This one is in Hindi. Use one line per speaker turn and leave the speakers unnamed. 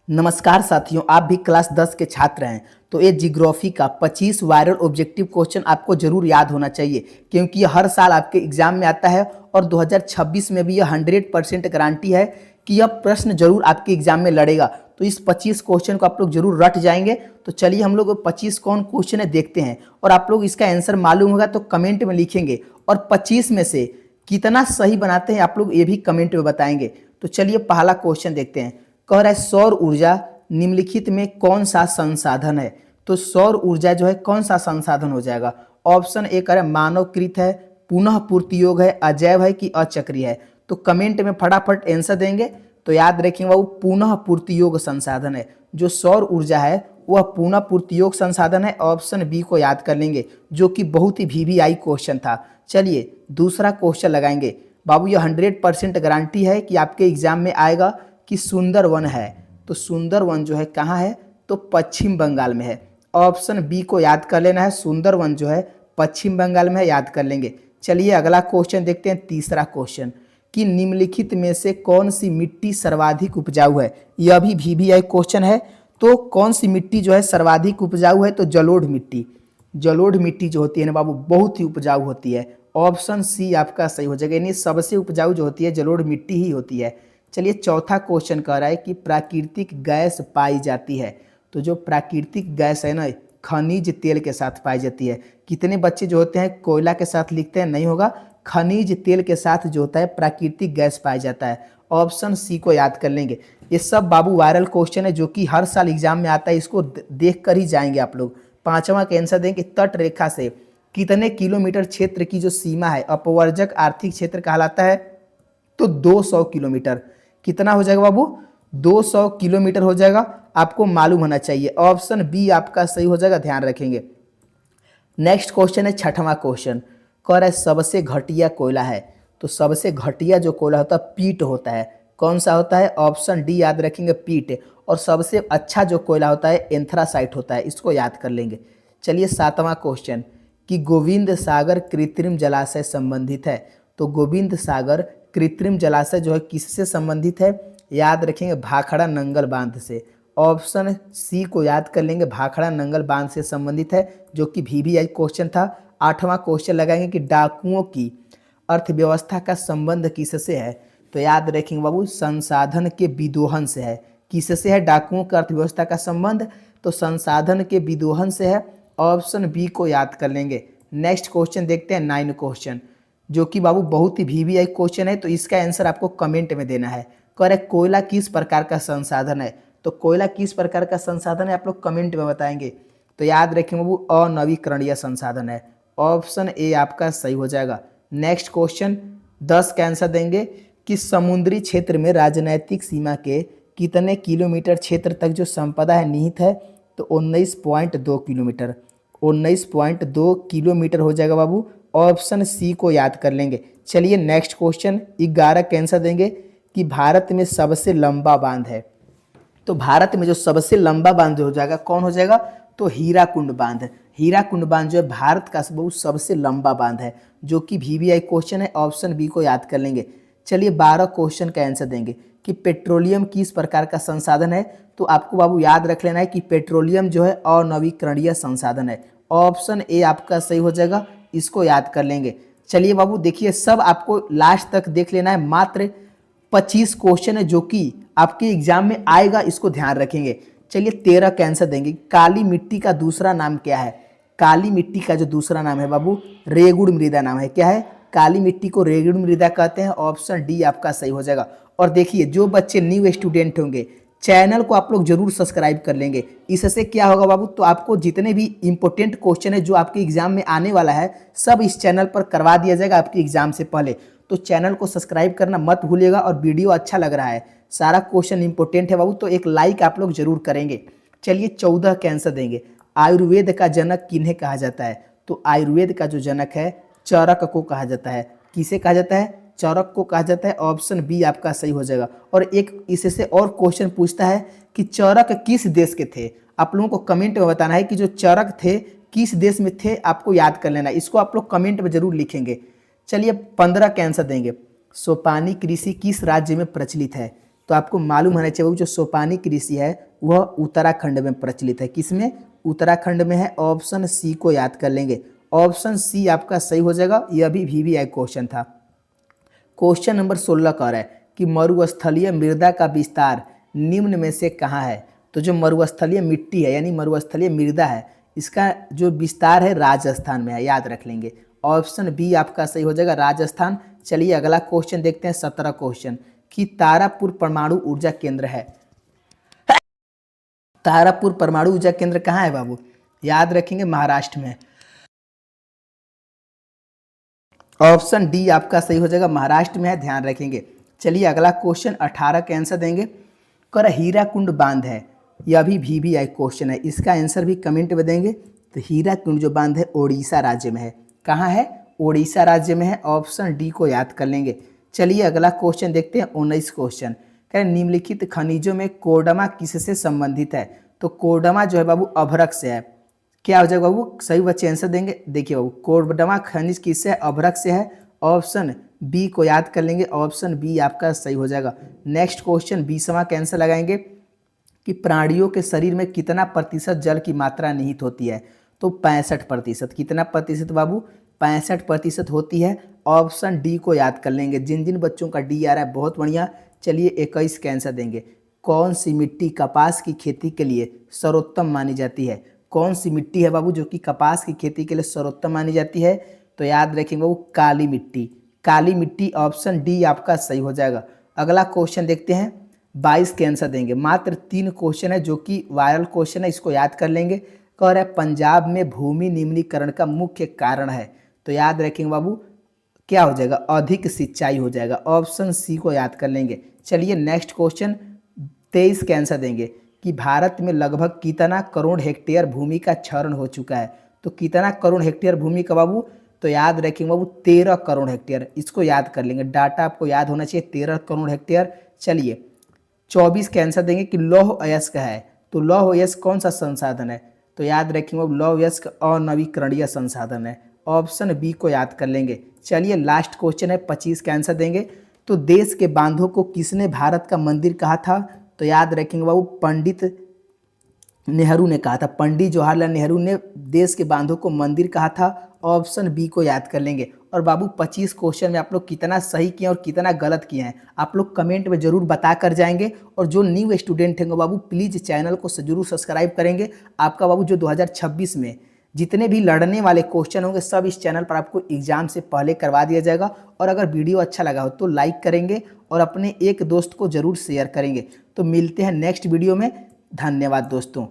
नमस्कार साथियों, आप भी क्लास 10 के छात्र हैं तो ये जियोग्राफी का 25 वायरल ऑब्जेक्टिव क्वेश्चन आपको जरूर याद होना चाहिए, क्योंकि ये हर साल आपके एग्जाम में आता है और 2026 में भी यह 100% गारंटी है कि यह प्रश्न जरूर आपके एग्जाम में लड़ेगा। तो इस 25 क्वेश्चन को आप लोग जरूर रट जाएंगे। तो चलिए हम लोग 25 कौन क्वेश्चन है देखते हैं, और आप लोग इसका आंसर मालूम होगा तो कमेंट में लिखेंगे, और 25 में से कितना सही बनाते हैं आप लोग ये भी कमेंट में बताएंगे। तो चलिए पहला क्वेश्चन देखते हैं। कह रहा है सौर ऊर्जा निम्नलिखित में कौन सा संसाधन है। तो सौर ऊर्जा जो है कौन सा संसाधन हो जाएगा। ऑप्शन ए कह रहा है मानवकृत है, पुनः पूर्ति योग है, अजैव है कि अचक्रीय है। तो कमेंट में फटाफट आंसर देंगे। तो याद रखेंगे वो पुनः पूर्ति योग संसाधन है। जो सौर ऊर्जा है वह पुनः पूर्ति योग संसाधन है। ऑप्शन बी को याद कर लेंगे, जो कि बहुत ही VVI क्वेश्चन था। चलिए दूसरा क्वेश्चन लगाएंगे। बाबू ये 100% गारंटी है कि आपके एग्जाम में आएगा कि सुंदरवन है। तो सुंदरवन जो है कहाँ है, तो पश्चिम बंगाल में है। ऑप्शन बी को याद कर लेना है, सुंदरवन जो है पश्चिम बंगाल में है, याद कर लेंगे। चलिए अगला क्वेश्चन देखते हैं, तीसरा क्वेश्चन कि निम्नलिखित में से कौन सी मिट्टी सर्वाधिक उपजाऊ है। यह भी VVI क्वेश्चन है। तो कौन सी मिट्टी जो है सर्वाधिक उपजाऊ है, तो जलोढ़ मिट्टी। जलोढ़ मिट्टी जो होती है ना बाबू बहुत ही उपजाऊ होती है। ऑप्शन सी आपका सही हो जाएगा, यानी सबसे उपजाऊ जो होती है जलोढ़ मिट्टी ही होती है। चलिए चौथा क्वेश्चन कह रहा है कि प्राकृतिक गैस पाई जाती है। तो जो प्राकृतिक गैस है ना खनिज तेल के साथ पाई जाती है। कितने बच्चे जो होते हैं कोयला के साथ लिखते हैं, नहीं होगा, खनिज तेल के साथ जो होता है प्राकृतिक गैस पाया जाता है। ऑप्शन सी को याद कर लेंगे। ये सब बाबू वायरल क्वेश्चन है जो कि हर साल एग्जाम में आता है, इसको देख कर ही जाएंगे आप लोग। पांचवा का आंसर देंगे, तट रेखा से कितने किलोमीटर क्षेत्र की जो सीमा है अपवर्जक आर्थिक क्षेत्र कहलाता है। तो 200 किलोमीटर। कितना हो जाएगा बाबू, 200 किलोमीटर हो जाएगा, आपको मालूम होना चाहिए। ऑप्शन बी आपका सही हो जाएगा, ध्यान रखेंगे। नेक्स्ट क्वेश्चन है छठवां क्वेश्चन। कह रहा है सबसे घटिया कोयला है। तो सबसे घटिया जो कोयला होता है पीट होता है। कौन सा होता है, ऑप्शन डी याद रखेंगे, पीट। और सबसे अच्छा जो कोयला होता है एंथ्रासाइट होता है, इसको याद कर लेंगे। चलिए सातवां क्वेश्चन कि गोविंद सागर कृत्रिम जलाशय संबंधित है। तो गोविंद सागर कृत्रिम जलाशय जो है किससे संबंधित है, याद रखेंगे भाखड़ा नंगल बांध से। ऑप्शन सी को याद कर लेंगे, भाखड़ा नंगल बांध से संबंधित है, जो कि VVI क्वेश्चन था। आठवां क्वेश्चन लगाएंगे कि डाकुओं की अर्थव्यवस्था का संबंध किससे है। तो याद रखेंगे बाबू संसाधन के विदोहन से है। किससे है डाकुओं का अर्थव्यवस्था का संबंध, तो संसाधन के विदोहन से है। ऑप्शन बी को याद कर लेंगे। नेक्स्ट क्वेश्चन देखते हैं, 9 क्वेश्चन, जो कि बाबू बहुत ही VVI क्वेश्चन है। तो इसका आंसर आपको कमेंट में देना है। कह रहे कोयला किस प्रकार का संसाधन है। तो कोयला किस प्रकार का संसाधन है आप लोग कमेंट में बताएंगे। तो याद रखेंगे बाबू अनवीकरणीय संसाधन है। ऑप्शन ए आपका सही हो जाएगा। नेक्स्ट क्वेश्चन 10 का आंसर देंगे कि समुद्री क्षेत्र में राजनैतिक सीमा के कितने किलोमीटर क्षेत्र तक जो संपदा है निहित है। तो 19.2 किलोमीटर। 19.2 किलोमीटर हो जाएगा बाबू। ऑप्शन सी को याद कर लेंगे। चलिए नेक्स्ट क्वेश्चन 11 का आंसर देंगे कि भारत में सबसे लंबा बांध है। तो भारत में जो सबसे लंबा बांध हो जाएगा कौन हो जाएगा, तो हीराकुंड बांध। हीराकुंड बांध जो है भारत का बहुत सबसे लंबा बांध है, जो कि VVI क्वेश्चन है। ऑप्शन बी को याद कर लेंगे। चलिए 12 क्वेश्चन का आंसर देंगे कि पेट्रोलियम किस प्रकार का संसाधन है। तो आपको बाबू याद रख लेना है कि पेट्रोलियम जो है अनवीकरणीय संसाधन है। ऑप्शन ए आपका सही हो जाएगा, इसको याद कर लेंगे। चलिए बाबू देखिए सब आपको लास्ट तक देख लेना है। मात्र 25 क्वेश्चन है जो कि आपके एग्जाम में आएगा, इसको ध्यान रखेंगे। चलिए 13 का आंसर देंगे, काली मिट्टी का दूसरा नाम क्या है। काली मिट्टी का जो दूसरा नाम है बाबू रेगुड़ मृदा नाम है। क्या है, काली मिट्टी को रेगुड़ मृदा कहते हैं। ऑप्शन डी आपका सही हो जाएगा। और देखिए जो बच्चे न्यू स्टूडेंट होंगे चैनल को आप लोग जरूर सब्सक्राइब कर लेंगे। इससे क्या होगा बाबू, तो आपको जितने भी इंपॉर्टेंट क्वेश्चन है जो आपके एग्जाम में आने वाला है सब इस चैनल पर करवा दिया जाएगा आपके एग्जाम से पहले। तो चैनल को सब्सक्राइब करना मत भूलिएगा। और वीडियो अच्छा लग रहा है, सारा क्वेश्चन इंपॉर्टेंट है बाबू, तो एक लाइक आप लोग जरूर करेंगे। चलिए 14 का आंसर देंगे, आयुर्वेद का जनक किन्हें कहा जाता है। तो आयुर्वेद का जो जनक है चरक को कहा जाता है। किसे कहा जाता है, चरक को कहा जाता है। ऑप्शन बी आपका सही हो जाएगा। और एक इससे और क्वेश्चन पूछता है कि चरक किस देश के थे। आप लोगों को कमेंट में बताना है कि जो चरक थे किस देश में थे, आपको याद कर लेना है। इसको आप लोग कमेंट में जरूर लिखेंगे। चलिए 15 का आंसर देंगे, सोपानी कृषि किस राज्य में प्रचलित है। तो आपको मालूम होना चाहिए वो जो सोपानिक ऋषि है वह उत्तराखंड में प्रचलित है। किसमें? उत्तराखंड में है। ऑप्शन सी को याद कर लेंगे। ऑप्शन सी आपका सही हो जाएगा। यह भी VVI क्वेश्चन था। क्वेश्चन नंबर 16 कह रहा है कि मरुस्थलीय मृदा का विस्तार निम्न में से कहाँ है? तो जो मरुस्थलीय मिट्टी है यानी मरुस्थलीय मृदा है, इसका जो विस्तार है राजस्थान में है, याद रख लेंगे। ऑप्शन बी आपका सही हो जाएगा, राजस्थान। चलिए अगला क्वेश्चन देखते हैं, 17 क्वेश्चन कि तारापुर परमाणु ऊर्जा केंद्र है। तारापुर परमाणु ऊर्जा केंद्र कहाँ है बाबू? याद रखेंगे महाराष्ट्र में। ऑप्शन डी आपका सही हो जाएगा, महाराष्ट्र में है, ध्यान रखेंगे। चलिए अगला क्वेश्चन 18 का आंसर देंगे। कर हीराकुंड बांध है, यह भी VVI क्वेश्चन है, इसका आंसर भी कमेंट में देंगे। तो हीराकुंड जो बांध है ओडिशा राज्य में है। कहाँ है? ओडिशा राज्य में है। ऑप्शन डी को याद कर लेंगे। चलिए अगला क्वेश्चन देखते हैं, 19 क्वेश्चन। कह निम्नलिखित खनिजों में कोर्डमा किससे संबंधित है? तो कोर्डमा जो है बाबू अभ्रक से है। क्या हो जाएगा बाबू? सही बच्चे आंसर देंगे। देखिए बाबू, कोर्डमा खनिज किससे है? अभ्रक से है। ऑप्शन बी को याद कर लेंगे। ऑप्शन बी आपका सही हो जाएगा। नेक्स्ट क्वेश्चन 20वां का आंसर लगाएंगे कि प्राणियों के शरीर में कितना प्रतिशत जल की मात्रा निहित होती है? तो 65%। कितना प्रतिशत बाबू? 65% होती है। ऑप्शन डी को याद कर लेंगे। जिन जिन बच्चों का डी आ रहा है बहुत बढ़िया। चलिए 21 का आंसर देंगे। कौन सी मिट्टी कपास की खेती के लिए सर्वोत्तम मानी जाती है? कौन सी मिट्टी है बाबू जो कि कपास की खेती के लिए सर्वोत्तम मानी जाती है? तो याद रखेंगे बाबू, काली मिट्टी। काली मिट्टी, ऑप्शन डी आपका सही हो जाएगा। अगला क्वेश्चन देखते हैं, 22 के आंसर देंगे। मात्र 3 क्वेश्चन है जो कि वायरल क्वेश्चन है, इसको याद कर लेंगे। कह रहा है पंजाब में भूमि निम्नीकरण का मुख्य कारण है। तो याद रखेंगे बाबू, क्या हो जाएगा? अधिक सिंचाई हो जाएगा। ऑप्शन सी को याद कर लेंगे। चलिए नेक्स्ट क्वेश्चन 23 के आंसर देंगे कि भारत में लगभग कितना करोड़ हेक्टेयर भूमि का क्षरण हो चुका है? तो कितना करोड़ हेक्टेयर भूमि का बाबू? तो याद रखेंगे बाबू 13 करोड़ हेक्टेयर। इसको याद कर लेंगे, डाटा आपको याद होना चाहिए, 13 करोड़ हेक्टेयर। चलिए 24 के आंसर देंगे कि लौह अयस्क है। तो लौह अयस्क कौन सा संसाधन है? तो याद रखेंगे बाबू, लौह अयस्क अनवीकरणीय संसाधन है। ऑप्शन बी को याद कर लेंगे। चलिए लास्ट क्वेश्चन है, 25 का आंसर देंगे। तो देश के बांधों को किसने भारत का मंदिर कहा था? तो याद रखेंगे बाबू, पंडित नेहरू ने कहा था। पंडित जवाहरलाल नेहरू ने देश के बांधों को मंदिर कहा था। ऑप्शन बी को याद कर लेंगे। और बाबू 25 क्वेश्चन में आप लोग कितना सही किए और कितना गलत किए हैं आप लोग कमेंट में जरूर बता कर जाएंगे। और जो न्यू स्टूडेंट हैं बाबू प्लीज़ चैनल को जरूर सब्सक्राइब करेंगे। आपका बाबू जो 2026 में जितने भी लड़ने वाले क्वेश्चन होंगे सब इस चैनल पर आपको एग्जाम से पहले करवा दिया जाएगा। और अगर वीडियो अच्छा लगा हो तो लाइक करेंगे और अपने एक दोस्त को ज़रूर शेयर करेंगे। तो मिलते हैं नेक्स्ट वीडियो में। धन्यवाद दोस्तों।